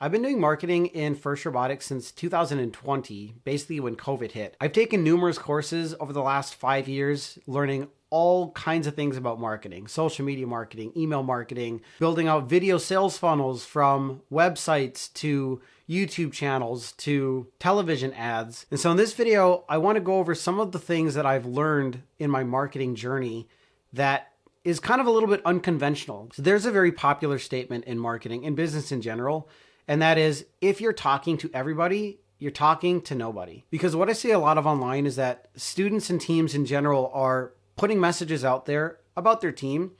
I've been doing marketing in FIRST Robotics since 2020, basically when COVID hit. I've taken numerous courses over the last 5 years, learning all kinds of things about marketing, social media marketing, email marketing, building out video sales funnels from websites to YouTube channels to television ads. And so in this video, I want to go over some of the things that I've learned in my marketing journey that is kind of a little bit unconventional. So there's a very popular statement in marketing, in business in general, and that is, if you're talking to everybody, you're talking to nobody. Because what I see a lot of online is that students and teams in general are putting messages out there about their team,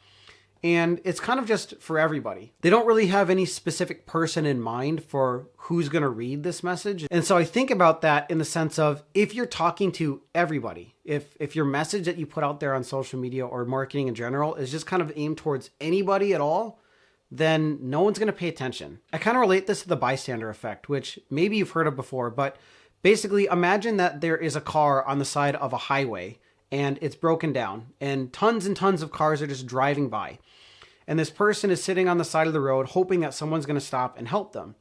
and it's kind of just for everybody. They don't really have any specific person in mind for who's going to read this message. And so I think about that in the sense of, if you're talking to everybody, if your message that you put out there on social media or marketing in general is just kind of aimed towards anybody at all, then no one's going to pay attention. I kind of relate this to the bystander effect, which maybe you've heard of before, but basically imagine that there is a car on the side of a highway and it's broken down and tons of cars are just driving by. And this person is sitting on the side of the road hoping that someone's going to stop and help them.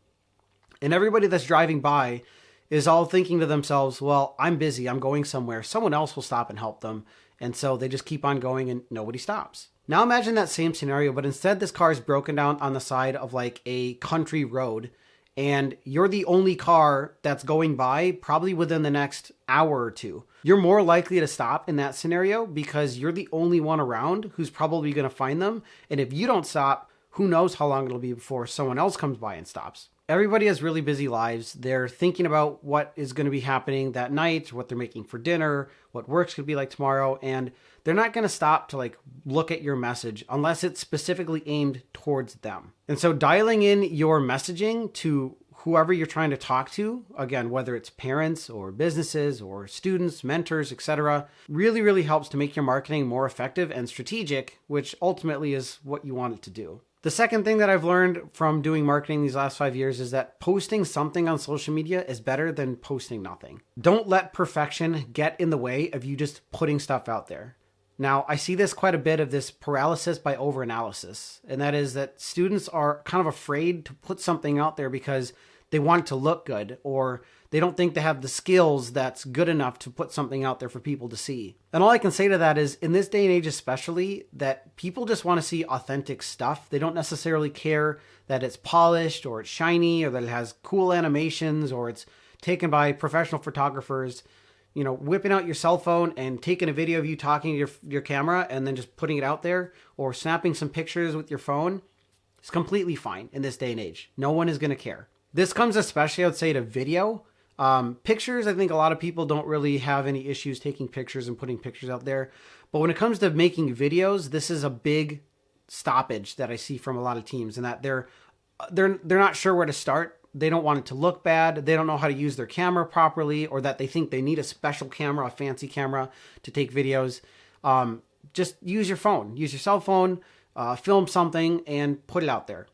And everybody that's driving by is all thinking to themselves, well, I'm busy, I'm going somewhere, someone else will stop and help them. And so they just keep on going and nobody stops. Now imagine that same scenario, but instead this car is broken down on the side of like a country road, and you're the only car that's going by probably within the next hour or two. You're more likely to stop in that scenario because you're the only one around who's probably going to find them. And if you don't stop, who knows how long it'll be before someone else comes by and stops. Everybody has really busy lives. They're thinking about what is going to be happening that night, what they're making for dinner, what work's going to be like tomorrow. And they're not going to stop to like look at your message unless it's specifically aimed towards them. And so dialing in your messaging to whoever you're trying to talk to, again, whether it's parents or businesses or students, mentors, etc., really helps to make your marketing more effective and strategic, which ultimately is what you want it to do. The second thing that I've learned from doing marketing these last 5 years is that posting something on social media is better than posting nothing. Don't let perfection get in the way of you just putting stuff out there. Now, I see this quite a bit of this paralysis by overanalysis, and that is that students are kind of afraid to put something out there because they want it to look good, or they don't think they have the skills that's good enough to put something out there for people to see. And all I can say to that is, in this day and age especially, that people just want to see authentic stuff. They don't necessarily care that it's polished or it's shiny or that it has cool animations or it's taken by professional photographers. You know, whipping out your cell phone and taking a video of you talking to your camera and then just putting it out there, or snapping some pictures with your phone, is completely fine in this day and age. No one is going to care. This comes especially, I would say, to video. Pictures, I think a lot of people don't really have any issues taking pictures and putting pictures out there. But when it comes to making videos, this is a big stoppage that I see from a lot of teams, and that they're not sure where to start. They don't want it to look bad. They don't know how to use their camera properly, or that they think they need a special camera, a fancy camera to take videos. Just use your phone, use your cell phone, film something and put it out there.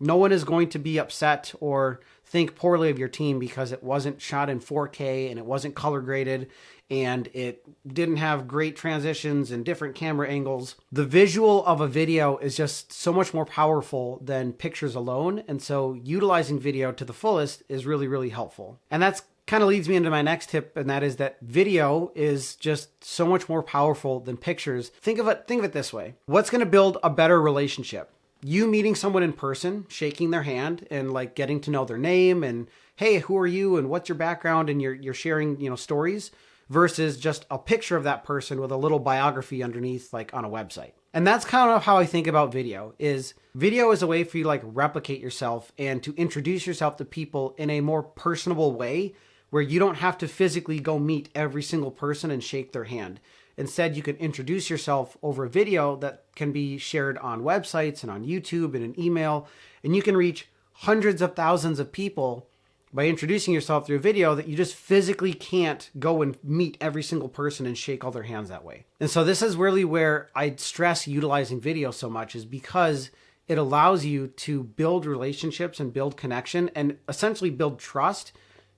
No one is going to be upset or think poorly of your team because it wasn't shot in 4K and it wasn't color graded and it didn't have great transitions and different camera angles. The visual of a video is just so much more powerful than pictures alone. And so utilizing video to the fullest is really helpful. And that's kind of leads me into my next tip, and that is that video is just so much more powerful than pictures. Think of it this way. What's going to build a better relationship? You meeting someone in person, shaking their hand and like getting to know their name and, hey, who are you and what's your background, and you're sharing, stories, versus just a picture of that person with a little biography underneath, like on a website. And that's kind of how I think about video is a way for you to like replicate yourself and to introduce yourself to people in a more personable way, where you don't have to physically go meet every single person and shake their hand. Instead, you can introduce yourself over a video that can be shared on websites and on YouTube and an email, and you can reach hundreds of thousands of people by introducing yourself through a video that you just physically can't go and meet every single person and shake all their hands that way. And so this is really where I stress utilizing video so much, is because it allows you to build relationships and build connection and essentially build trust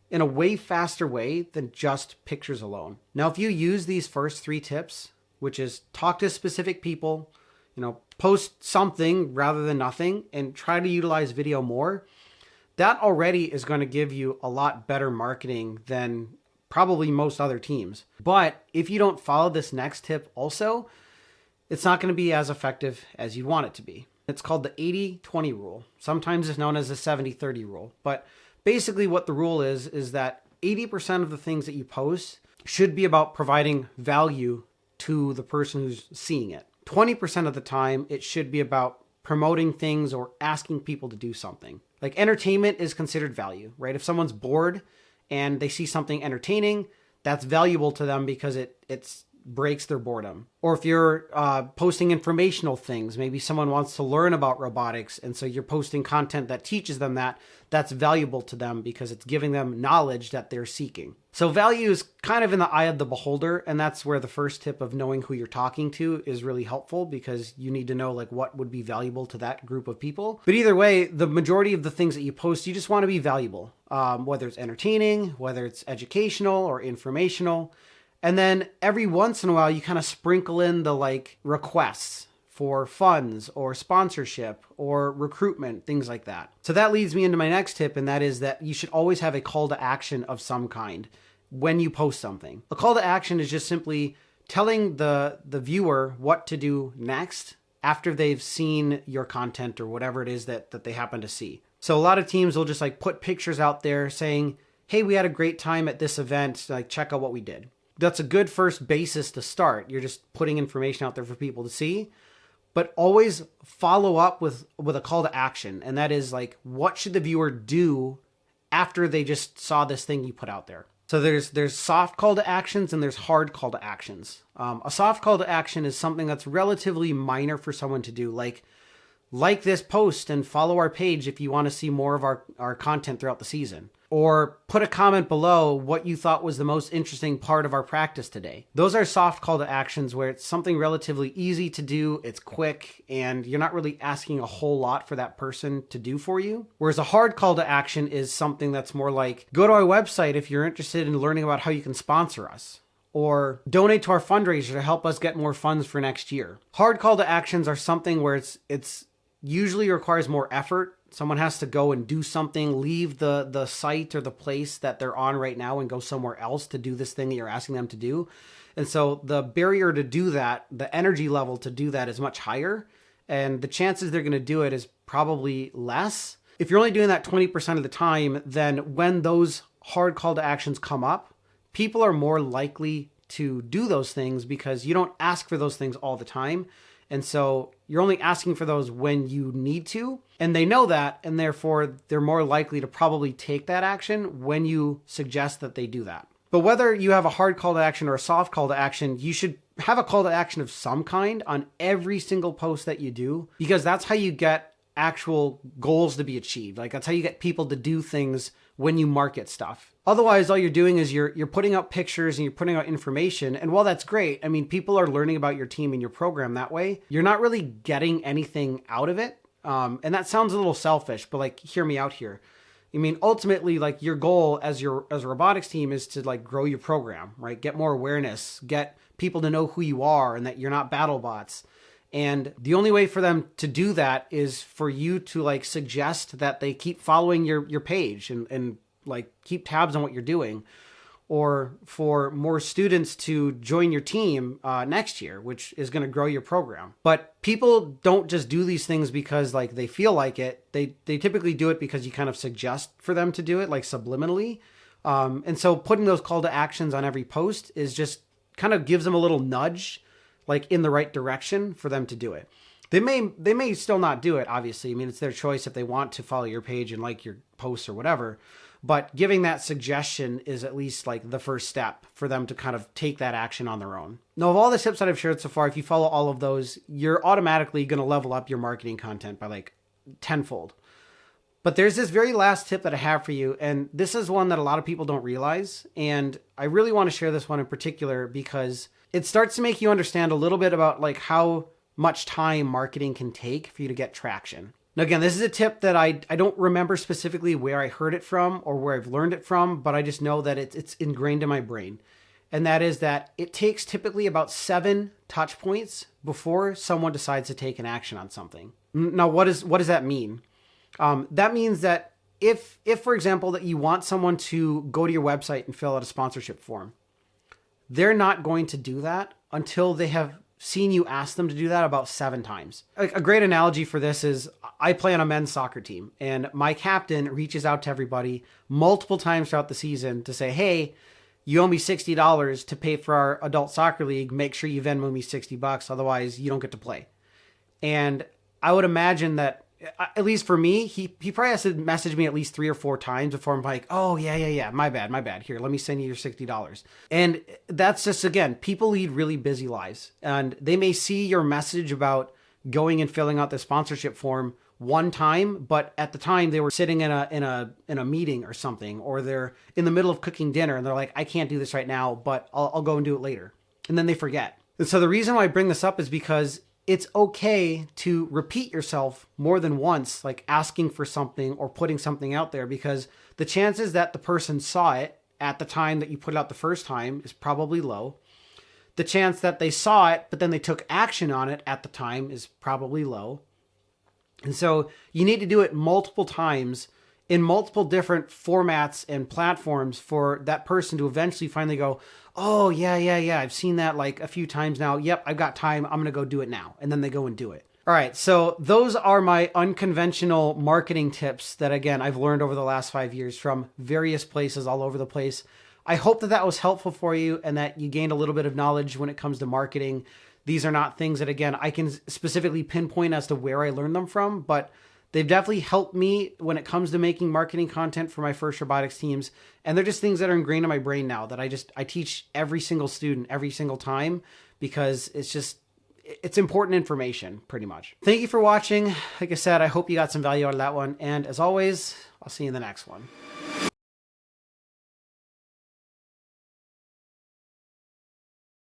in a way faster way than just pictures alone. Now, if you use these first 3 tips, which is talk to specific people, post something rather than nothing, and try to utilize video more, that already is going to give you a lot better marketing than probably most other teams. But if you don't follow this next tip also, it's not going to be as effective as you want it to be. It's called the 80-20 rule. Sometimes it's known as the 70-30 rule. But basically what the rule is that 80% of the things that you post should be about providing value to the person who's seeing it. 20% of the time, it should be about promoting things or asking people to do something. Like entertainment is considered value, right? If someone's bored and they see something entertaining, that's valuable to them because it's breaks their boredom. Or if you're posting informational things, maybe someone wants to learn about robotics, and so you're posting content that teaches them that's valuable to them because it's giving them knowledge that they're seeking. So value is kind of in the eye of the beholder, and that's where the first tip of knowing who you're talking to is really helpful, because you need to know like what would be valuable to that group of people. But either way, the majority of the things that you post, you just want to be valuable, whether it's entertaining, whether it's educational or informational. And then every once in a while, you kind of sprinkle in the like requests for funds or sponsorship or recruitment, things like that. So that leads me into my next tip, and that is that you should always have a call to action of some kind when you post something. A call to action is just simply telling the viewer what to do next after they've seen your content or whatever it is that they happen to see. So a lot of teams will just like put pictures out there saying, hey, we had a great time at this event, like check out what we did. That's a good first basis to start. You're just putting information out there for people to see, but always follow up with a call to action. And that is like, what should the viewer do after they just saw this thing you put out there? So there's soft call to actions and there's hard call to actions. A soft call to action is something that's relatively minor for someone to do, like this post and follow our page if you want to see more of our content throughout the season. Or put a comment below what you thought was the most interesting part of our practice today. Those are soft call to actions where it's something relatively easy to do, it's quick, and you're not really asking a whole lot for that person to do for you. Whereas a hard call to action is something that's more like, go to our website if you're interested in learning about how you can sponsor us. Or donate to our fundraiser to help us get more funds for next year. Hard call to actions are something where it's usually requires more effort. Someone has to go and do something, leave the site or the place that they're on right now and go somewhere else to do this thing that you're asking them to do. And so the barrier to do that, the energy level to do that is much higher. And the chances they're going to do it is probably less. If you're only doing that 20% of the time, then when those hard call to actions come up, people are more likely to do those things because you don't ask for those things all the time. And so you're only asking for those when you need to, and they know that, and therefore they're more likely to probably take that action when you suggest that they do that. But whether you have a hard call to action or a soft call to action, you should have a call to action of some kind on every single post that you do, because that's how you get actual goals to be achieved. Like that's how you get people to do things when you market stuff. Otherwise, all you're doing is you're putting out pictures and you're putting out information. And while that's great, I mean, people are learning about your team and your program that way. You're not really getting anything out of it. And that sounds a little selfish, but like, hear me out here. I mean, ultimately, like your goal as a robotics team is to like grow your program, right? Get more awareness, get people to know who you are and that you're not battle bots. And the only way for them to do that is for you to like suggest that they keep following your page and like keep tabs on what you're doing, or for more students to join your team next year, which is going to grow your program. But people don't just do these things because like they feel like it. They typically do it because you kind of suggest for them to do it, like subliminally. And so putting those call to actions on every post is just kind of gives them a little nudge, like in the right direction for them to do it. They may still not do it, obviously. I mean, it's their choice if they want to follow your page and like your posts or whatever. But giving that suggestion is at least like the first step for them to kind of take that action on their own. Now, of all the tips that I've shared so far, if you follow all of those, you're automatically going to level up your marketing content by like tenfold. But there's this very last tip that I have for you. And this is one that a lot of people don't realize. And I really want to share this one in particular because it starts to make you understand a little bit about like how much time marketing can take for you to get traction. Now, again, this is a tip that I don't remember specifically where I heard it from or where I've learned it from, but I just know that it's ingrained in my brain. And that is that it takes typically about 7 touch points before someone decides to take an action on something. Now, what does that mean? That means that if for example, that you want someone to go to your website and fill out a sponsorship form, they're not going to do that until they have seen you ask them to do that about 7 times. Like, a great analogy for this is I play on a men's soccer team, and my captain reaches out to everybody multiple times throughout the season to say, hey, you owe me $60 to pay for our adult soccer league. Make sure you Venmo me $60. Otherwise you don't get to play. And I would imagine that, at least for me, he probably has to message me at least 3 or 4 times before I'm like, oh, yeah, my bad. Here, let me send you your $60. And that's just, again, people lead really busy lives. And they may see your message about going and filling out the sponsorship form one time, but at the time they were sitting in a meeting or something, or they're in the middle of cooking dinner and they're like, I can't do this right now, but I'll go and do it later. And then they forget. And so the reason why I bring this up is because it's okay to repeat yourself more than once, like asking for something or putting something out there, because the chances that the person saw it at the time that you put it out the first time is probably low. The chance that they saw it, but then they took action on it at the time is probably low. And so you need to do it multiple times in multiple different formats and platforms for that person to eventually finally go, oh, yeah, I've seen that like a few times now. Yep, I've got time. I'm going to go do it now. And then they go and do it. All right, so those are my unconventional marketing tips that, again, I've learned over the last 5 years from various places all over the place. I hope that that was helpful for you and that you gained a little bit of knowledge when it comes to marketing. These are not things that, again, I can specifically pinpoint as to where I learned them from, but they've definitely helped me when it comes to making marketing content for my FIRST Robotics teams. And they're just things that are ingrained in my brain now that I teach every single student every single time, because it's important information pretty much. Thank you for watching. Like I said, I hope you got some value out of that one. And as always, I'll see you in the next one.